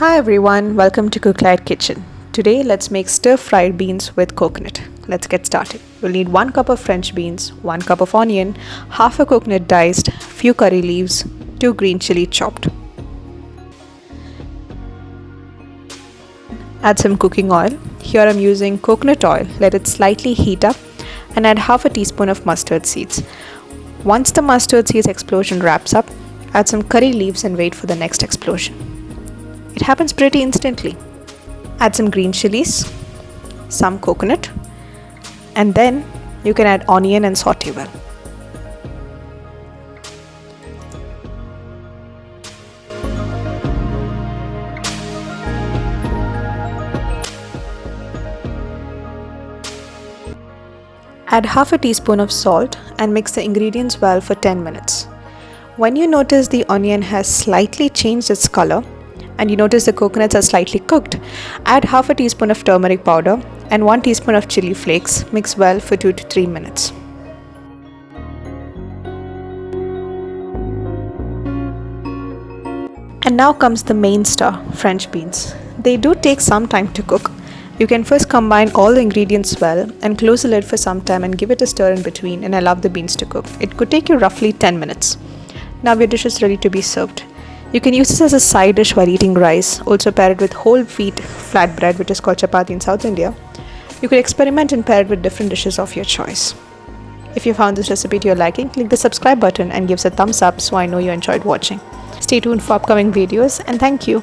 Hi everyone, welcome to Cooklight Kitchen. Today let's make stir-fried beans with coconut. Let's get started. We'll need 1 cup of French beans, 1 cup of onion, half a coconut diced, few curry leaves, 2 green chili chopped. Add some cooking oil. Here I'm using coconut oil. Let it slightly heat up and add half a teaspoon of mustard seeds. Once the mustard seeds explosion wraps up, add some curry leaves and wait for the next explosion. It happens pretty instantly. Add some green chilies, some coconut, and then you can add onion and saute well. Add half a teaspoon of salt and mix the ingredients well for 10 minutes. When you notice the onion has slightly changed its color, and you notice the coconuts are slightly cooked, add half a teaspoon of turmeric powder and 1 teaspoon of chili flakes. Mix well for 2 to 3 minutes. And now comes the main star, French beans. They do take some time to cook. You can first combine all the ingredients well and close the lid for some time and give it a stir in between and allow the beans to cook. It could take you roughly 10 minutes. Now your dish is ready to be served. You can use this as a side dish while eating rice, also pair it with whole wheat flatbread, which is called chapati in South India. You could experiment and pair it with different dishes of your choice. If you found this recipe to your liking, click the subscribe button and give us a thumbs up so I know you enjoyed watching. Stay tuned for upcoming videos and thank you.